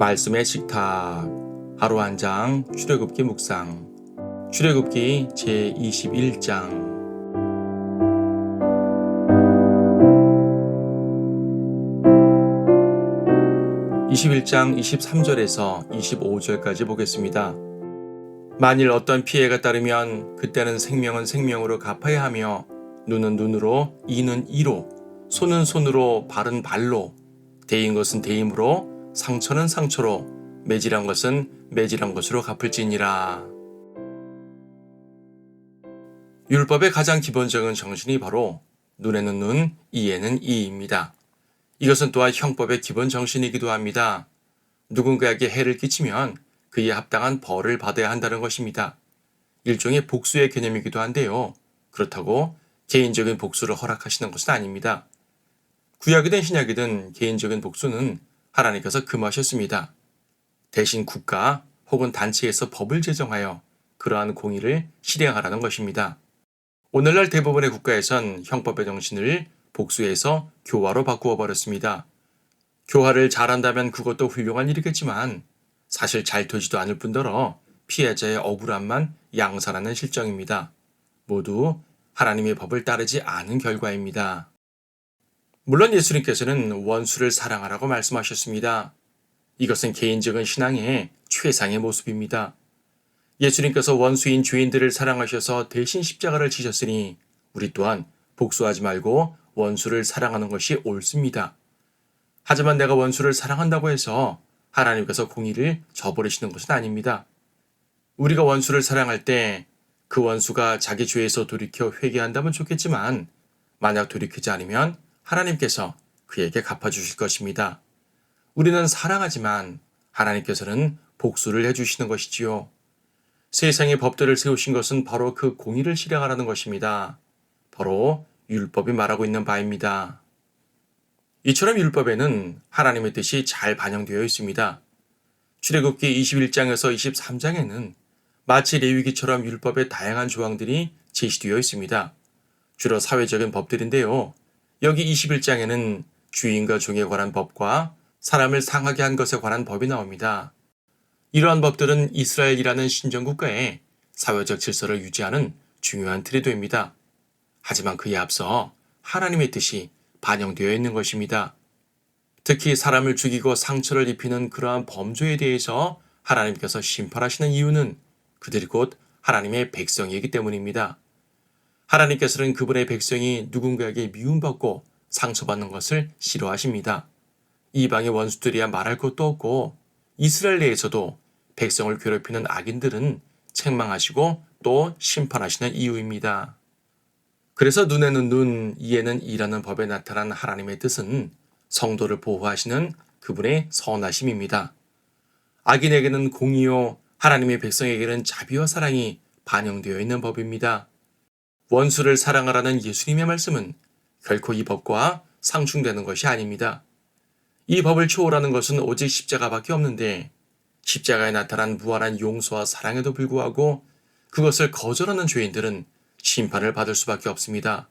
말씀의 식탁 하루 한 장 출애굽기 묵상 출애굽기 제21장 21장 23절에서 25절까지 보겠습니다. 만일 어떤 피해가 따르면 그때는 생명은 생명으로 갚아야 하며 눈은 눈으로 이는 이로 손은 손으로 발은 발로 대인 것은 대임으로 상처는 상처로 매질한 것은 매질한 것으로 갚을지니라. 율법의 가장 기본적인 정신이 바로 눈에는 눈, 이에는 이입니다. 이것은 또한 형법의 기본 정신이기도 합니다. 누군가에게 해를 끼치면 그에 합당한 벌을 받아야 한다는 것입니다. 일종의 복수의 개념이기도 한데요. 그렇다고 개인적인 복수를 허락하시는 것은 아닙니다. 구약이든 신약이든 개인적인 복수는 하나님께서 금하셨습니다. 대신 국가 혹은 단체에서 법을 제정하여 그러한 공의를 실행하라는 것입니다. 오늘날 대부분의 국가에선 형법의 정신을 복수에서 교화로 바꾸어 버렸습니다. 교화를 잘한다면 그것도 훌륭한 일이겠지만 사실 잘 되지도 않을 뿐더러 피해자의 억울함만 양산하는 실정입니다. 모두 하나님의 법을 따르지 않은 결과입니다. 물론 예수님께서는 원수를 사랑하라고 말씀하셨습니다. 이것은 개인적인 신앙의 최상의 모습입니다. 예수님께서 원수인 죄인들을 사랑하셔서 대신 십자가를 지셨으니 우리 또한 복수하지 말고 원수를 사랑하는 것이 옳습니다. 하지만 내가 원수를 사랑한다고 해서 하나님께서 공의를 저버리시는 것은 아닙니다. 우리가 원수를 사랑할 때 그 원수가 자기 죄에서 돌이켜 회개한다면 좋겠지만 만약 돌이키지 않으면 하나님께서 그에게 갚아주실 것입니다. 우리는 사랑하지만 하나님께서는 복수를 해주시는 것이지요. 세상의 법들을 세우신 것은 바로 그 공의를 실행하라는 것입니다. 바로 율법이 말하고 있는 바입니다. 이처럼 율법에는 하나님의 뜻이 잘 반영되어 있습니다. 출애굽기 21장에서 23장에는 마치 레위기처럼 율법의 다양한 조항들이 제시되어 있습니다. 주로 사회적인 법들인데요. 여기 21장에는 주인과 종에 관한 법과 사람을 상하게 한 것에 관한 법이 나옵니다. 이러한 법들은 이스라엘이라는 신정국가의 사회적 질서를 유지하는 중요한 틀이 됩니다. 하지만 그에 앞서 하나님의 뜻이 반영되어 있는 것입니다. 특히 사람을 죽이고 상처를 입히는 그러한 범죄에 대해서 하나님께서 심판하시는 이유는 그들이 곧 하나님의 백성이기 때문입니다. 하나님께서는 그분의 백성이 누군가에게 미움받고 상처받는 것을 싫어하십니다. 이방의 원수들이야 말할 것도 없고 이스라엘 내에서도 백성을 괴롭히는 악인들은 책망하시고 또 심판하시는 이유입니다. 그래서 눈에는 눈, 이에는 이라는 법에 나타난 하나님의 뜻은 성도를 보호하시는 그분의 선하심입니다. 악인에게는 공의요, 하나님의 백성에게는 자비와 사랑이 반영되어 있는 법입니다. 원수를 사랑하라는 예수님의 말씀은 결코 이 법과 상충되는 것이 아닙니다. 이 법을 초월하는 것은 오직 십자가밖에 없는데 십자가에 나타난 무한한 용서와 사랑에도 불구하고 그것을 거절하는 죄인들은 심판을 받을 수밖에 없습니다.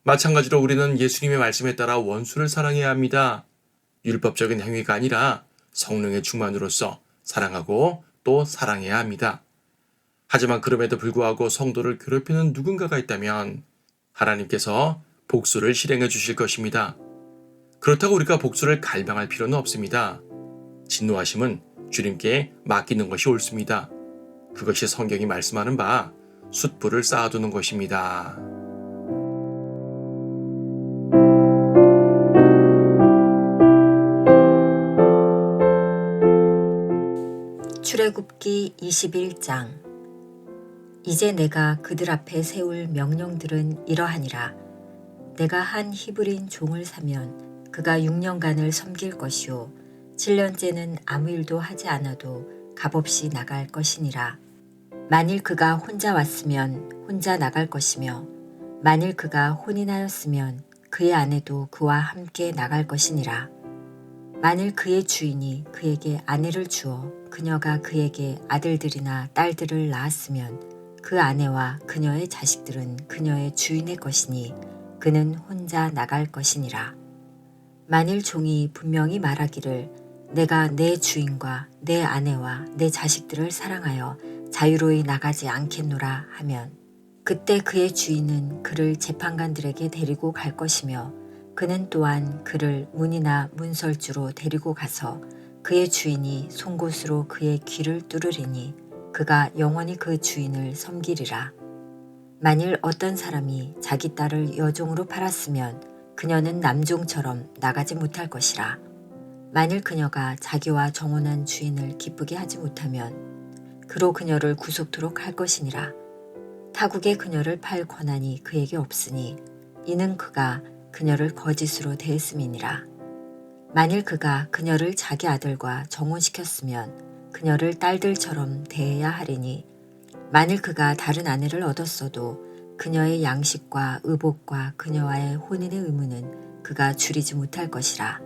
마찬가지로 우리는 예수님의 말씀에 따라 원수를 사랑해야 합니다. 율법적인 행위가 아니라 성령의 충만으로서 사랑하고 또 사랑해야 합니다. 하지만 그럼에도 불구하고 성도를 괴롭히는 누군가가 있다면 하나님께서 복수를 실행해 주실 것입니다. 그렇다고 우리가 복수를 갈망할 필요는 없습니다. 진노하심은 주님께 맡기는 것이 옳습니다. 그것이 성경이 말씀하는 바 숯불을 쌓아두는 것입니다. 출애굽기 21장 이제 내가 그들 앞에 세울 명령들은 이러하니라. 내가 한 히브리인 종을 사면 그가 6년간을 섬길 것이요 7년째는 아무 일도 하지 않아도 값없이 나갈 것이니라. 만일 그가 혼자 왔으면 혼자 나갈 것이며 만일 그가 혼인하였으면 그의 아내도 그와 함께 나갈 것이니라. 만일 그의 주인이 그에게 아내를 주어 그녀가 그에게 아들들이나 딸들을 낳았으면 그 아내와 그녀의 자식들은 그녀의 주인의 것이니 그는 혼자 나갈 것이니라. 만일 종이 분명히 말하기를 내가 내 주인과 내 아내와 내 자식들을 사랑하여 자유로이 나가지 않겠노라 하면 그때 그의 주인은 그를 재판관들에게 데리고 갈 것이며 그는 또한 그를 문이나 문설주로 데리고 가서 그의 주인이 송곳으로 그의 귀를 뚫으리니 그가 영원히 그 주인을 섬기리라. 만일 어떤 사람이 자기 딸을 여종으로 팔았으면 그녀는 남종처럼 나가지 못할 것이라. 만일 그녀가 자기와 정혼한 주인을 기쁘게 하지 못하면 그로 그녀를 구속토록 할 것이니라. 타국에 그녀를 팔 권한이 그에게 없으니 이는 그가 그녀를 거짓으로 대했음이니라. 만일 그가 그녀를 자기 아들과 정혼시켰으면 그녀를 딸들처럼 대해야 하리니 만일 그가 다른 아내를 얻었어도 그녀의 양식과 의복과 그녀와의 혼인의 의무는 그가 줄이지 못할 것이라.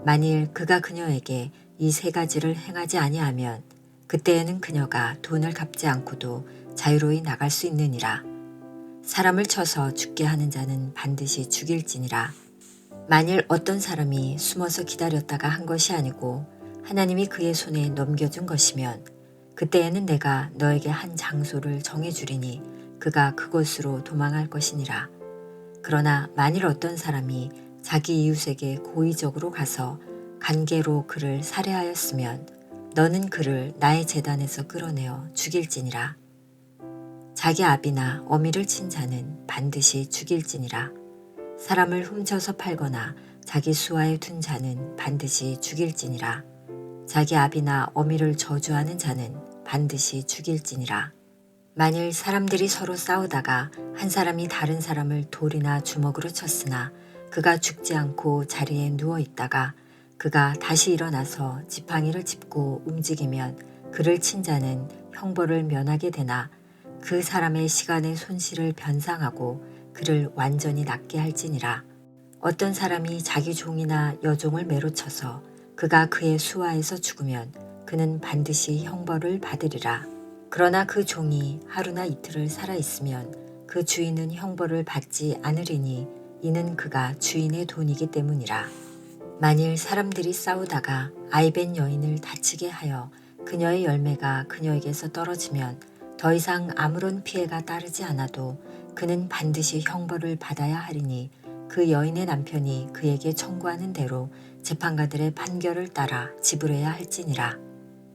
만일 그가 그녀에게 이 세 가지를 행하지 아니하면 그때에는 그녀가 돈을 갚지 않고도 자유로이 나갈 수 있느니라. 사람을 쳐서 죽게 하는 자는 반드시 죽일지니라. 만일 어떤 사람이 숨어서 기다렸다가 한 것이 아니고 하나님이 그의 손에 넘겨준 것이면 그때에는 내가 너에게 한 장소를 정해주리니 그가 그곳으로 도망할 것이니라. 그러나 만일 어떤 사람이 자기 이웃에게 고의적으로 가서 간계로 그를 살해하였으면 너는 그를 나의 제단에서 끌어내어 죽일지니라. 자기 아비나 어미를 친 자는 반드시 죽일지니라. 사람을 훔쳐서 팔거나 자기 수하에 둔 자는 반드시 죽일지니라. 자기 아비나 어미를 저주하는 자는 반드시 죽일지니라. 만일 사람들이 서로 싸우다가 한 사람이 다른 사람을 돌이나 주먹으로 쳤으나 그가 죽지 않고 자리에 누워 있다가 그가 다시 일어나서 지팡이를 짚고 움직이면 그를 친 자는 형벌을 면하게 되나 그 사람의 시간의 손실을 변상하고 그를 완전히 낫게 할지니라. 어떤 사람이 자기 종이나 여종을 매로 쳐서 그가 그의 수하에서 죽으면 그는 반드시 형벌을 받으리라. 그러나 그 종이 하루나 이틀을 살아있으면 그 주인은 형벌을 받지 않으리니 이는 그가 주인의 돈이기 때문이라. 만일 사람들이 싸우다가 아이벤 여인을 다치게 하여 그녀의 열매가 그녀에게서 떨어지면 더 이상 아무런 피해가 따르지 않아도 그는 반드시 형벌을 받아야 하리니 그 여인의 남편이 그에게 청구하는 대로 재판관들의 판결을 따라 지불해야 할지니라.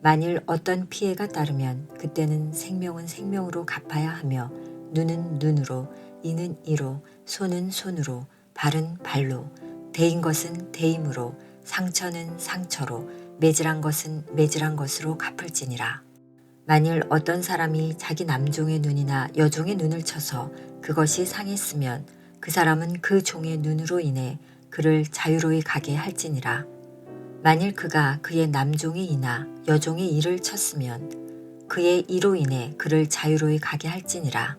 만일 어떤 피해가 따르면 그때는 생명은 생명으로 갚아야 하며 눈은 눈으로, 이는 이로, 손은 손으로, 발은 발로, 대인 것은 대임으로, 상처는 상처로, 매질한 것은 매질한 것으로 갚을지니라. 만일 어떤 사람이 자기 남종의 눈이나 여종의 눈을 쳐서 그것이 상했으면 그 사람은 그 종의 눈으로 인해 그를 자유로이 가게 할지니라. 만일 그가 그의 남종의 이나 여종의 이를 쳤으면 그의 이로 인해 그를 자유로이 가게 할지니라.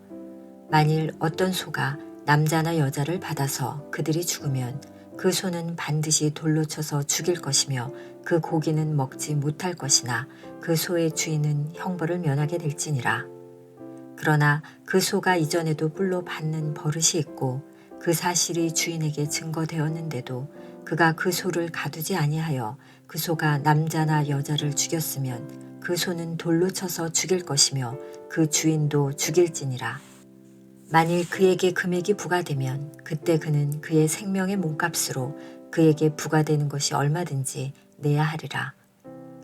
만일 어떤 소가 남자나 여자를 받아서 그들이 죽으면 그 소는 반드시 돌로 쳐서 죽일 것이며 그 고기는 먹지 못할 것이나 그 소의 주인은 형벌을 면하게 될지니라. 그러나 그 소가 이전에도 뿔로 받는 버릇이 있고 그 사실이 주인에게 증거되었는데도 그가 그 소를 가두지 아니하여 그 소가 남자나 여자를 죽였으면 그 소는 돌로 쳐서 죽일 것이며 그 주인도 죽일지니라. 만일 그에게 금액이 부과되면 그때 그는 그의 생명의 몸값으로 그에게 부과되는 것이 얼마든지 내야 하리라.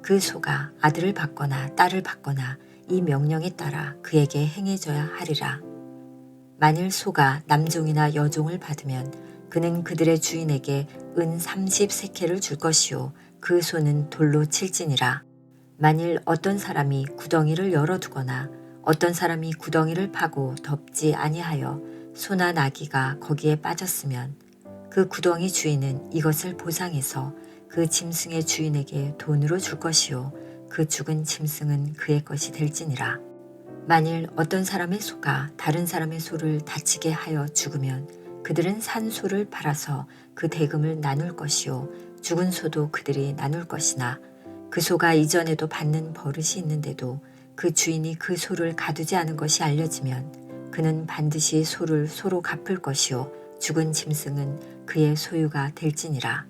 그 소가 아들을 받거나 딸을 받거나 이 명령에 따라 그에게 행해져야 하리라. 만일 소가 남종이나 여종을 받으면 그는 그들의 주인에게 은 30세켈을 줄 것이요 그 소는 돌로 칠지니라. 만일 어떤 사람이 구덩이를 열어두거나 어떤 사람이 구덩이를 파고 덮지 아니하여 소나 나귀가 거기에 빠졌으면 그 구덩이 주인은 이것을 보상해서 그 짐승의 주인에게 돈으로 줄 것이요 그 죽은 짐승은 그의 것이 될지니라. 만일 어떤 사람의 소가 다른 사람의 소를 다치게 하여 죽으면 그들은 산 소를 팔아서 그 대금을 나눌 것이요 죽은 소도 그들이 나눌 것이나 그 소가 이전에도 받는 버릇이 있는데도 그 주인이 그 소를 가두지 않은 것이 알려지면 그는 반드시 소를 소로 갚을 것이요 죽은 짐승은 그의 소유가 될지니라.